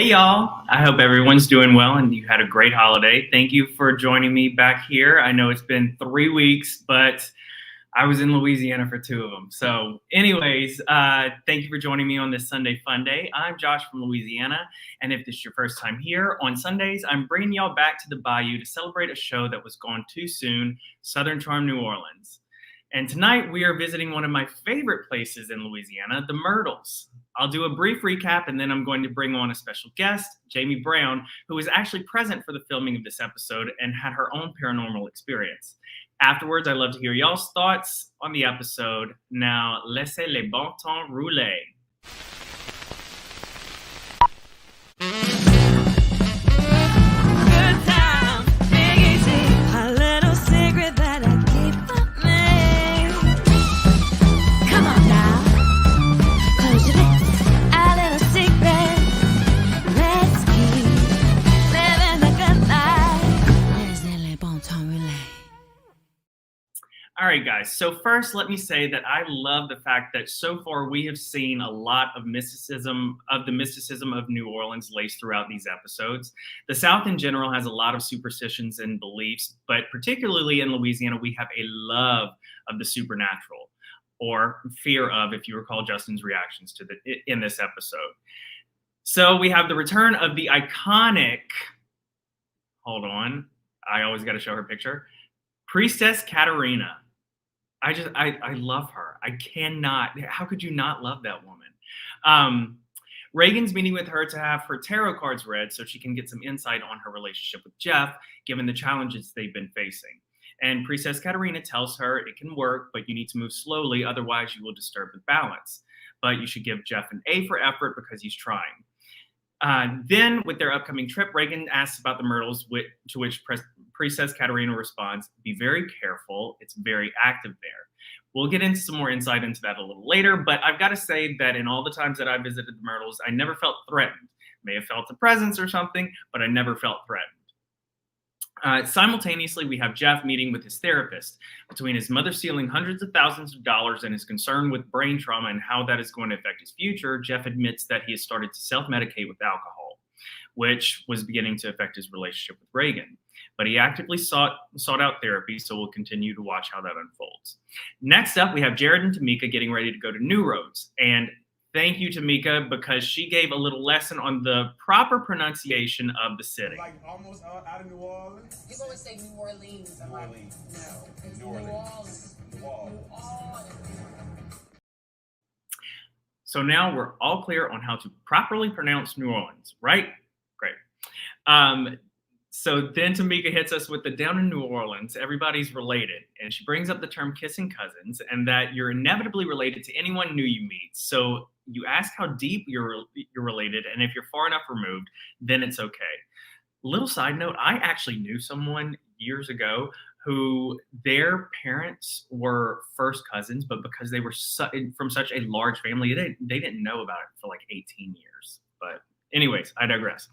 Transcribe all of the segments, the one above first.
y'all. I hope everyone's doing well and you had a great holiday. Thank you for joining me back here. I know it's been 3 weeks, but I was in Louisiana for 2 of them. So anyways, thank you for joining me on this Sunday Fun Day. I'm Josh from Louisiana, and if this is your first time here, on Sundays, I'm bringing y'all back to the Bayou to celebrate a show that was gone too soon, Southern Charm New Orleans. And tonight we are visiting one of my favorite places in Louisiana, the Myrtles. I'll do a brief recap and then I'm going to bring on a special guest, Jamie Brown, who was actually present for the filming of this episode and had her own paranormal experience. Afterwards, I'd love to hear y'all's thoughts on the episode. Now, laissez les bon temps rouler. All right, guys. So first, let me say that I love the fact that so far we have seen a lot of mysticism of New Orleans laced throughout these episodes. The South in general has a lot of superstitions and beliefs, but particularly in Louisiana, we have a love of the supernatural, or fear of, if you recall Justin's reactions to in this episode. So we have the return of the iconic, hold on, I always got to show her picture, Priestess Katerina. I love her. I cannot, how could you not love that woman? Reagan's meeting with her to have her tarot cards read so she can get some insight on her relationship with Jeff, given the challenges they've been facing. And Priestess Katerina tells her it can work, but you need to move slowly, otherwise you will disturb the balance. But you should give Jeff an A for effort because he's trying. Then, with their upcoming trip, Reagan asks about the Myrtles, to which Priestess Katerina responds, "Be very careful. It's very active there." We'll get into some more insight into that a little later, but I've got to say that in all the times that I visited the Myrtles, I never felt threatened. May have felt a presence or something, but I never felt threatened. Simultaneously, we have Jeff meeting with his therapist. Between his mother stealing hundreds of thousands of dollars and his concern with brain trauma and how that is going to affect his future, Jeff admits that he has started to self-medicate with alcohol, which was beginning to affect his relationship with Reagan. But he actively sought out therapy, so we'll continue to watch how that unfolds. Next up, we have Jared and Tamika getting ready to go to New Roads. And thank you, Tamika, because she gave a little lesson on the proper pronunciation of the city. Like almost out of New Orleans? You always say New Orleans. New Orleans. No, it's New New Orleans. Orleans. New Orleans. New Orleans. So now we're all clear on how to properly pronounce New Orleans, right? Great. So then Tamika hits us with the down in New Orleans, everybody's related. And she brings up the term kissing cousins and that you're inevitably related to anyone new you meet. So you ask how deep you're related, and if you're far enough removed, then it's okay. Little side note, I actually knew someone years ago who their parents were first cousins, but because they were from such a large family, they didn't know about it for like 18 years. But anyways, I digress.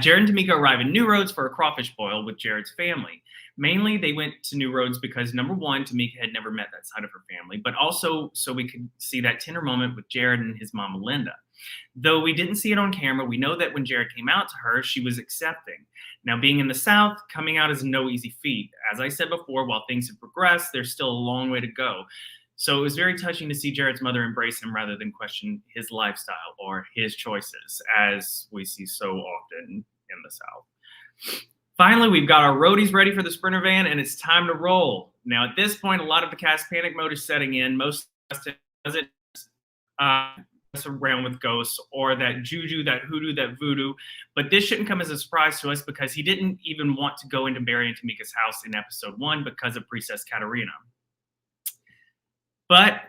Jared and Tamika arrive in New Roads for a crawfish boil with Jared's family. Mainly, they went to New Roads because, number one, Tamika had never met that side of her family, but also so we could see that tender moment with Jared and his mama, Linda. Though we didn't see it on camera, we know that when Jared came out to her, she was accepting. Now, being in the South, coming out is no easy feat. As I said before, while things have progressed, there's still a long way to go. So it was very touching to see Jared's mother embrace him rather than question his lifestyle or his choices, as we see so often in the South. Finally, we've got our roadies ready for the Sprinter van, and it's time to roll. Now, at this point, a lot of the cast panic mode is setting in. Most doesn't mess around with ghosts or that juju, that hoodoo, that voodoo. But this shouldn't come as a surprise to us because he didn't even want to go into Barry and Tamika's house in episode 1 because of Priestess Katerina. But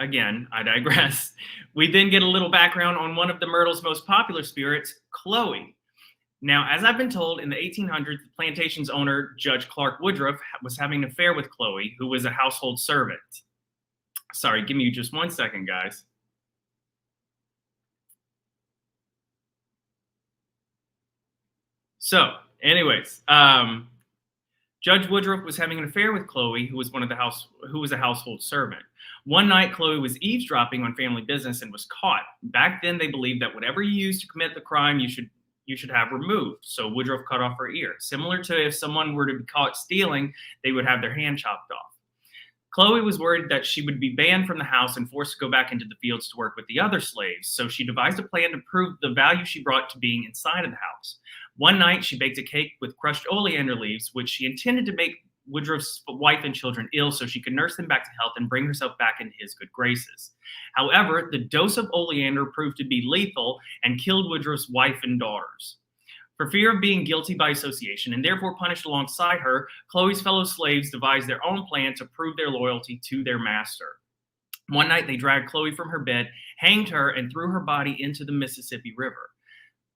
again, I digress. We then get a little background on one of the Myrtle's most popular spirits, Chloe. Now, as I've been told, in the 1800s, the plantation's owner, Judge Clark Woodruff, was having an affair with Chloe, who was a household servant. Sorry, give me just 1 second, guys. So, anyways, Judge Woodruff was having an affair with Chloe, who was a household servant. One night, Chloe was eavesdropping on family business and was caught. Back then, they believed that whatever you used to commit the crime, you should have removed. So Woodruff cut off her ear, similar to if someone were to be caught stealing, they would have their hand chopped off. Chloe was worried that she would be banned from the house and forced to go back into the fields to work with the other slaves, so she devised a plan to prove the value she brought to being inside of the house. One night, she baked a cake with crushed oleander leaves, which she intended to make Woodruff's wife and children ill so she could nurse them back to health and bring herself back into his good graces. However, the dose of oleander proved to be lethal and killed Woodruff's wife and daughters. For fear of being guilty by association and therefore punished alongside her, Chloe's fellow slaves devised their own plan to prove their loyalty to their master. One night, they dragged Chloe from her bed, hanged her, and threw her body into the Mississippi River.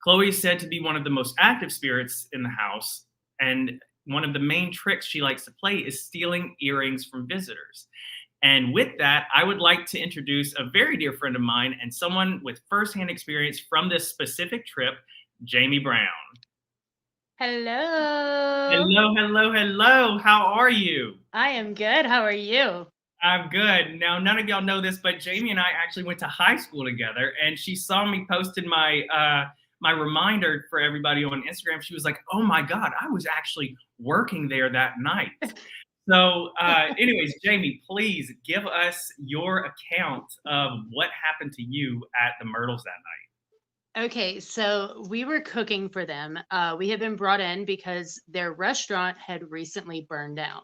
Chloe is said to be one of the most active spirits in the house, and one of the main tricks she likes to play is stealing earrings from visitors. And with that, I would like to introduce a very dear friend of mine and someone with firsthand experience from this specific trip, Jamie Brown. Hello. Hello, hello, hello. How are you? I am good. How are you? I'm good. Now, none of y'all know this, but Jamie and I actually went to high school together, and she saw me posting my my reminder for everybody on Instagram. She was like, "Oh my God, I was actually working there that night." So, anyways, Jamie, please give us your account of what happened to you at the Myrtles that night. Okay, so we were cooking for them. We had been brought in because their restaurant had recently burned down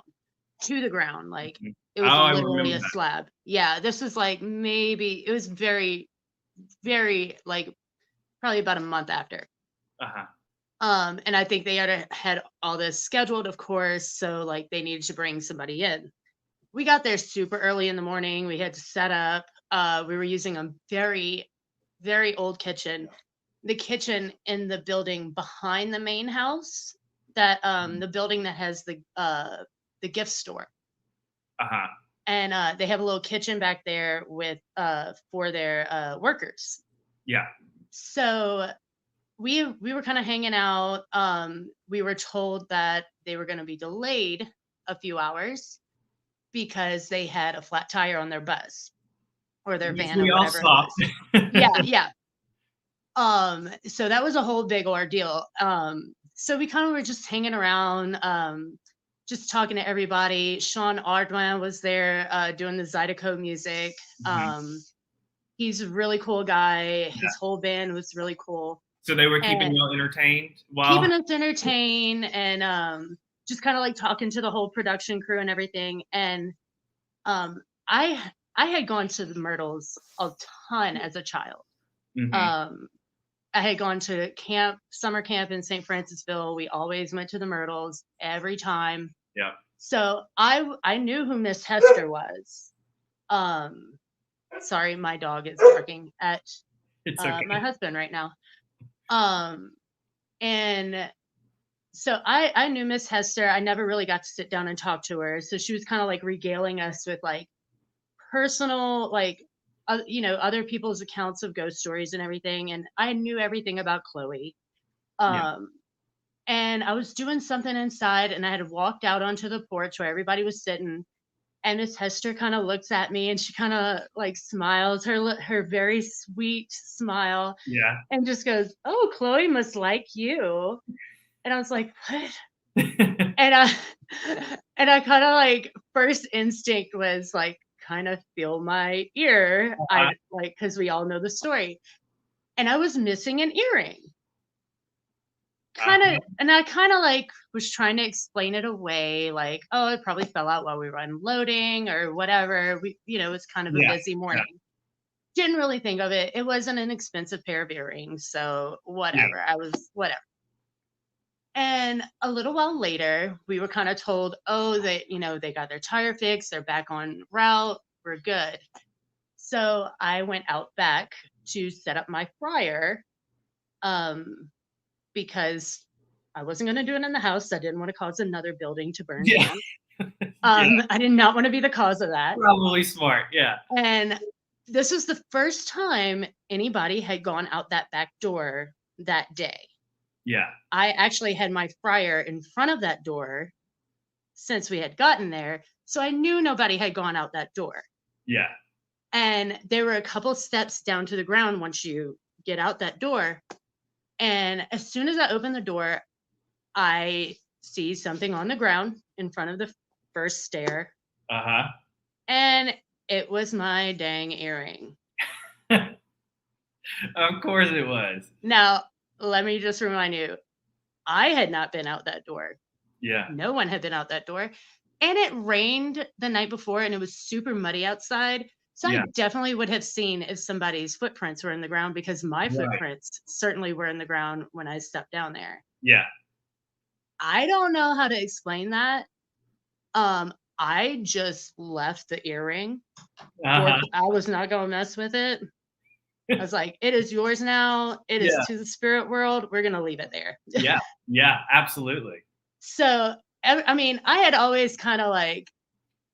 to the ground. Like Mhm. it was Oh, I literally remember a that. slab. Yeah, this was like it was very, very like probably about a month after. Uh-huh. And I think they had all this scheduled, of course. So like they needed to bring somebody in. We got there super early in the morning. We had to set up. We were using a very, very old kitchen. The kitchen in the building behind the main house, that the building that has the gift store. Uh-huh. And they have a little kitchen back there with for their workers. Yeah. So we were kind of hanging out. We were told that they were going to be delayed a few hours because they had a flat tire on their bus or their Which van we or all whatever it saw. was. Yeah, yeah. So that was a whole big ordeal. So we kind of were just hanging around, just talking to everybody. Sean Ardman was there doing the Zydeco music. Mhm. He's a really cool guy. Yeah. His whole band was really cool. So they were keeping And you entertained while. keeping us entertained and just kind of like talking to the whole production crew and everything. And um, I had gone to the Myrtles a ton as a child. Mhm. I had gone to summer camp in St. Francisville. We always went to the Myrtles every time. Yeah. So I knew who Miss Hester was. Sorry, my dog is barking at It's okay. my husband right now. And so I knew Miss Hester. I never really got to sit down and talk to her. So she was kind of like regaling us with like personal, like, other people's accounts of ghost stories and everything. And I knew everything about Chloe. Yeah. And I was doing something inside and I had walked out onto the porch where everybody was sitting. And Miss Hester kind of looks at me and she kind of like smiles, her very sweet smile, Yeah. and just goes, "Oh, Chloe must like you." And I was like, "What?" And I and I kind of like first instinct was like kind of feel my ear. Uh-huh. I like because we all know the story. And I was missing an earring. And I kind of like was trying to explain it away, like, oh, it probably fell out while we were unloading or whatever. It was kind of a Yeah. busy morning. Didn't really think of it. It wasn't an expensive pair of earrings, so whatever. I was whatever. And a little while later, we were kind of told, oh, they got their tire fixed, they're back on route, we're good. So I went out back to set up my fryer because I wasn't going to do it in the house. I didn't want to cause another building to burn Yeah. down. Yeah. I did not want to be the cause of that. Probably smart. Yeah. And this was the first time anybody had gone out that back door that day. Yeah. I actually had my fryer in front of that door since we had gotten there. So I knew nobody had gone out that door. Yeah. And there were a couple steps down to the ground once you get out that door. And as soon as I open the door, I see something on the ground in front of the first stair. Uh-huh. And it was my dang earring. Of course it was. Now, let me just remind you, I had not been out that door. Yeah. No one had been out that door. And it rained the night before and it was super muddy outside. So Yeah. I definitely would have seen if somebody's footprints were in the ground because my Right. footprints certainly were in the ground when I stepped down there. Yeah. I don't know how to explain that. I just left the earring. Uh-huh. I was not going to mess with it. I was like, it is yours now. It is Yeah. to the spirit world. We're going to leave it there. Yeah. Yeah. Absolutely. So, I mean, I had always kind of like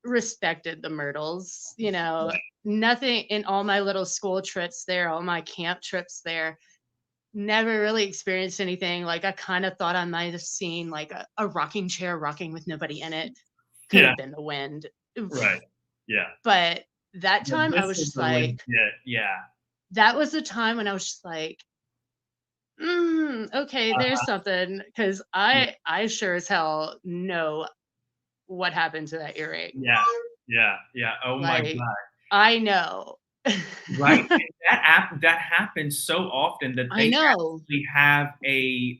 respected the Myrtles, you know, Right. nothing in all my little school trips there, all my camp trips there, never really experienced anything. Like I kind of thought I might have seen like a rocking chair rocking with nobody in it. Could Yeah. have been the wind. Right. Yeah. But that Yeah, time I this was is just the like, legit. Yeah. that was the time when I was just like, okay, there's Uh-huh. something. Cause I sure as hell know what happened to that earring. Yeah. Yeah. Yeah. Oh my Like, God. I know. Right. And that happens so often that I they know. actually have a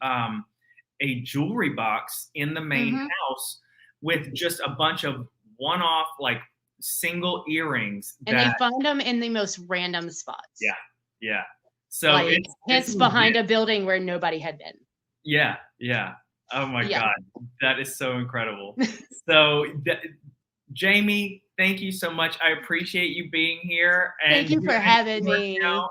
jewelry box in the main Mhm. house with just a bunch of one-off like single earrings And they that find them in the most random spots. yeah. Yeah. So Like it's hints behind legit. a building where nobody had been. Yeah. Yeah. Oh my Yeah. God. That is so incredible. So Jamie, thank you so much. I appreciate you being here Thank and you for doing having your me. workout.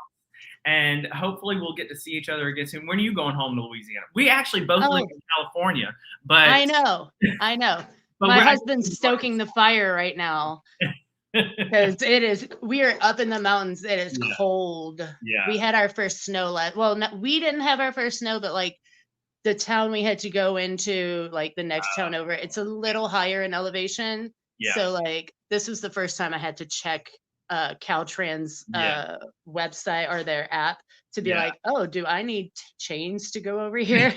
And hopefully we'll get to see each other again soon. When are you going home to Louisiana? We actually both live Oh, in California, but I know. I know. but My we're husband's stoking the fire right now because we are up in the mountains. It is yeah, cold. yeah, We had our first snow well, no, we didn't have our first snow, but like the town we had to go into, like the next town over, it's a little higher in elevation. yeah, So like this was the first time I had to check Caltrans yeah, website or their app to be yeah. like, oh, do I need chains to go over here?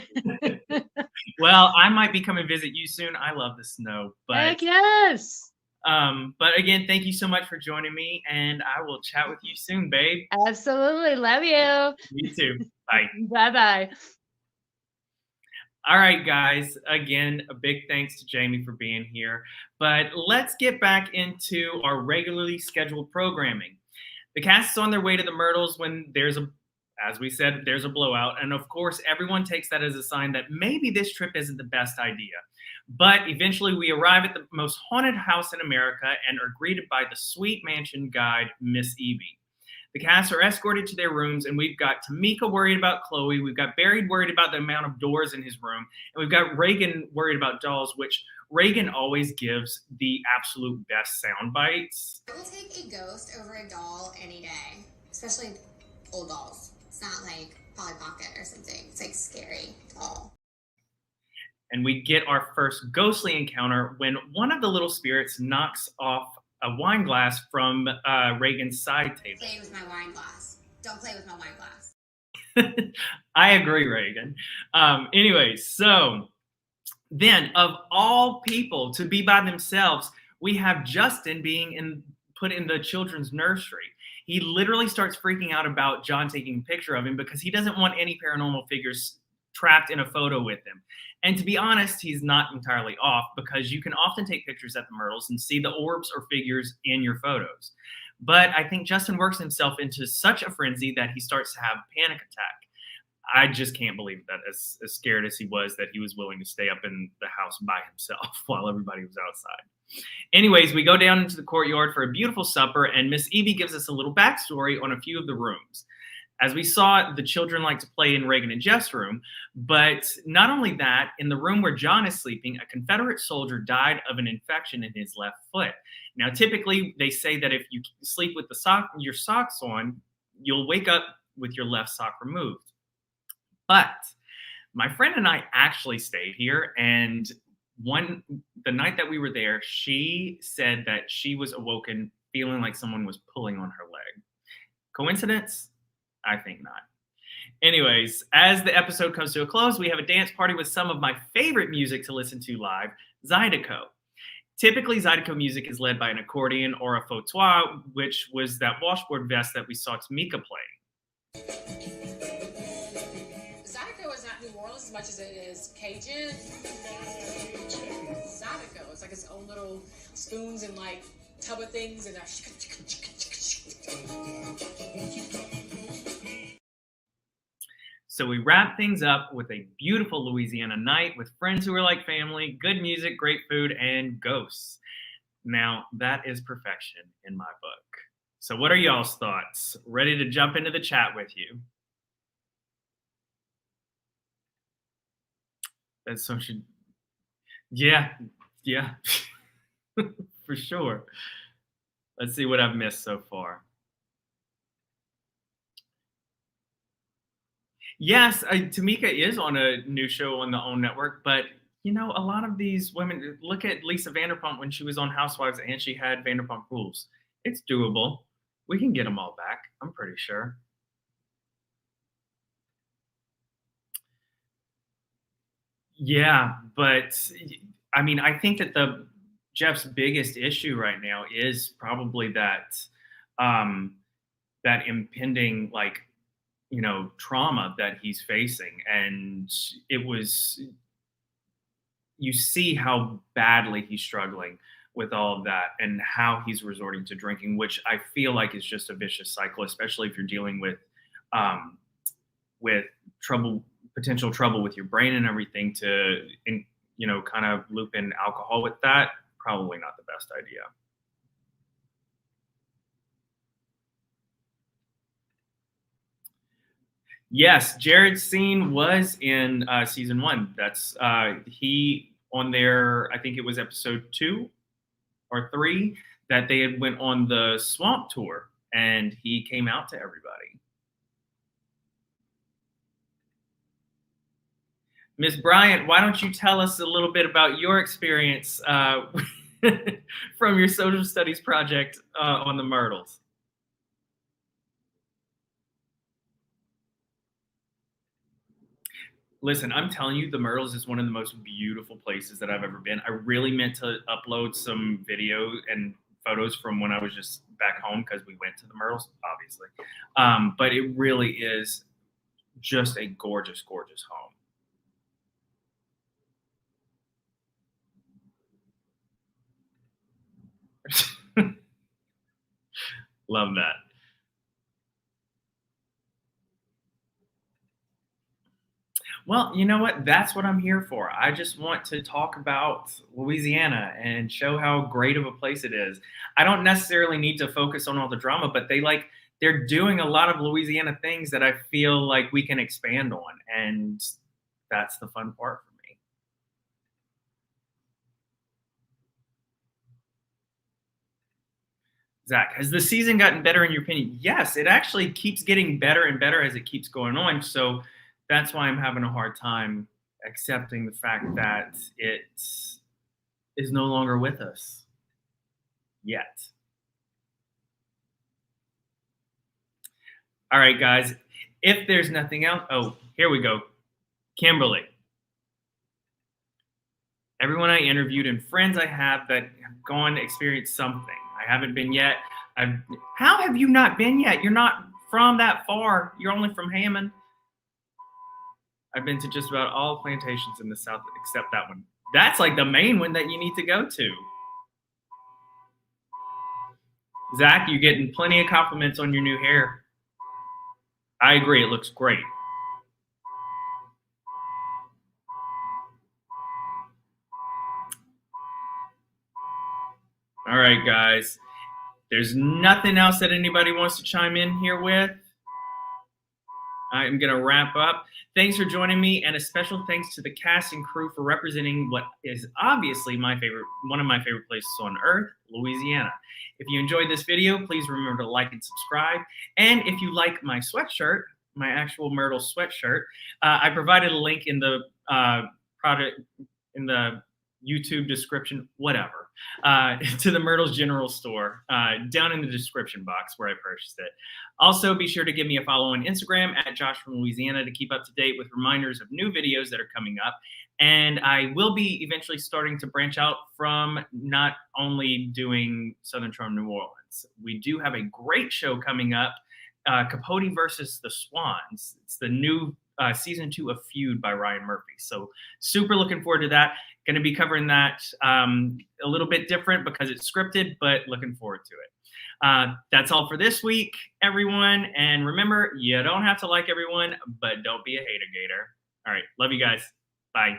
Well, I might be coming to visit you soon. I love the snow, Heck yes. but again, thank you so much for joining me, and I will chat with you soon, babe. Absolutely. Love you. You too. Bye. Bye-bye. All right, guys. Again, a big thanks to Jamie for being here. But let's get back into our regularly scheduled programming. The cast is on their way to the Myrtles when as we said, there's a blowout. And of course, everyone takes that as a sign that maybe this trip isn't the best idea. But eventually, we arrive at the most haunted house in America and are greeted by the sweet mansion guide, Miss Evie. The cast are escorted to their rooms, and we've got Tamika worried about Chloe. We've got Barry worried about the amount of doors in his room. And we've got Reagan worried about dolls, which Reagan always gives the absolute best sound bites. I will take a ghost over a doll any day, especially old dolls. It's not like Polly Pocket or something. It's like scary doll. And we get our first ghostly encounter when one of the little spirits knocks off a wine glass from Reagan's side table. Play with my wine glass. Don't play with my wine glass. I agree, Reagan. Anyways, so then of all people to be by themselves, we have Justin being put in the children's nursery. He literally starts freaking out about John taking a picture of him because he doesn't want any paranormal figures trapped in a photo with him. And to be honest, he's not entirely off because you can often take pictures at the Myrtles and see the orbs or figures in your photos. But I think Justin works himself into such a frenzy that he starts to have a panic attack. I just can't believe that as scared as he was, that he was willing to stay up in the house by himself while everybody was outside. Anyways, we go down into the courtyard for a beautiful supper, and Miss Evie gives us a little backstory on a few of the rooms. As we saw, the children like to play in Reagan and Jeff's room, but not only that, in the room where John is sleeping, a Confederate soldier died of an infection in his left foot. Now, typically, they say that if you sleep with your socks on, you'll wake up with your left sock removed. But my friend and I actually stayed here, and the night that we were there, she said that she was awoken feeling like someone was pulling on her leg. Coincidence? I think not. Anyways, as the episode comes to a close, we have a dance party with some of my favorite music to listen to live, Zydeco. Typically, Zydeco music is led by an accordion or a fauteuil, which was that washboard vest that we saw Tamika play. Zydeco is not New Orleans as much as it is Cajun. Zydeco, it's like its own little spoons and like tub of things and So we wrap things up with a beautiful Louisiana night with friends who are like family, good music, great food, and ghosts. Now, that is perfection in my book. So what are y'all's thoughts? Ready to jump into the chat with you? That's so should. Yeah. For sure. Let's see what I've missed so far. Yes, Tamika is on a new show on the OWN network, but you know, a lot of these women, look at Lisa Vanderpump when she was on Housewives and she had Vanderpump Rules. It's doable. We can get them all back, I'm pretty sure. Yeah, but I mean, I think that Jeff's biggest issue right now is probably that that impending, like, you know, trauma that he's facing. And you see how badly he's struggling with all of that and how he's resorting to drinking, which I feel like is just a vicious cycle, especially if you're dealing with potential trouble with your brain and everything, to, you know, kind of loop in alcohol with that. Probably not the best idea. Yes, Jared's scene was in season 1. That's he on there. I think it was episode 2 or 3 that they had went on the swamp tour, and he came out to everybody. Miss Bryant, why don't you tell us a little bit about your experience from your social studies project on the Myrtles? Listen, I'm telling you, the Myrtles is one of the most beautiful places that I've ever been. I really meant to upload some video and photos from when I was just back home, because we went to the Myrtles, obviously. But it really is just a gorgeous, gorgeous home. Love that. Well, you know what? That's what I'm here for. I just want to talk about Louisiana and show how great of a place it is. I don't necessarily need to focus on all the drama, but they're doing a lot of Louisiana things that I feel like we can expand on, and that's the fun part for me. Zach, has the season gotten better in your opinion? Yes, it actually keeps getting better and better as it keeps going on. So that's why I'm having a hard time accepting the fact that it is no longer with us yet. All right, guys, if there's nothing else, oh, here we go. Kimberly. Everyone I interviewed and friends I have that have gone to experience something. I haven't been yet. How have you not been yet? You're not from that far. You're only from Hammond. I've been to just about all plantations in the South except that one. That's like the main one that you need to go to. Zach, you're getting plenty of compliments on your new hair. I agree, it looks great. All right, guys. There's nothing else that anybody wants to chime in here with. I'm going to wrap up. Thanks for joining me, and a special thanks to the cast and crew for representing what is obviously one of my favorite places on earth, Louisiana. If you enjoyed this video, please remember to like and subscribe. And if you like my sweatshirt, my actual Myrtle sweatshirt, I provided a link in the YouTube description, whatever, to the Myrtle's General Store down in the description box where I purchased it. Also, be sure to give me a follow on Instagram at Josh from Louisiana to keep up to date with reminders of new videos that are coming up. And I will be eventually starting to branch out from not only doing Southern Charm New Orleans. We do have a great show coming up, Capote versus the Swans. It's the new season 2 of Feud by Ryan Murphy. So super looking forward to that. Going to be covering that a little bit different because it's scripted, but looking forward to it. That's all for this week, everyone. And remember, you don't have to like everyone, but don't be a hater gator. All right. Love you guys. Bye.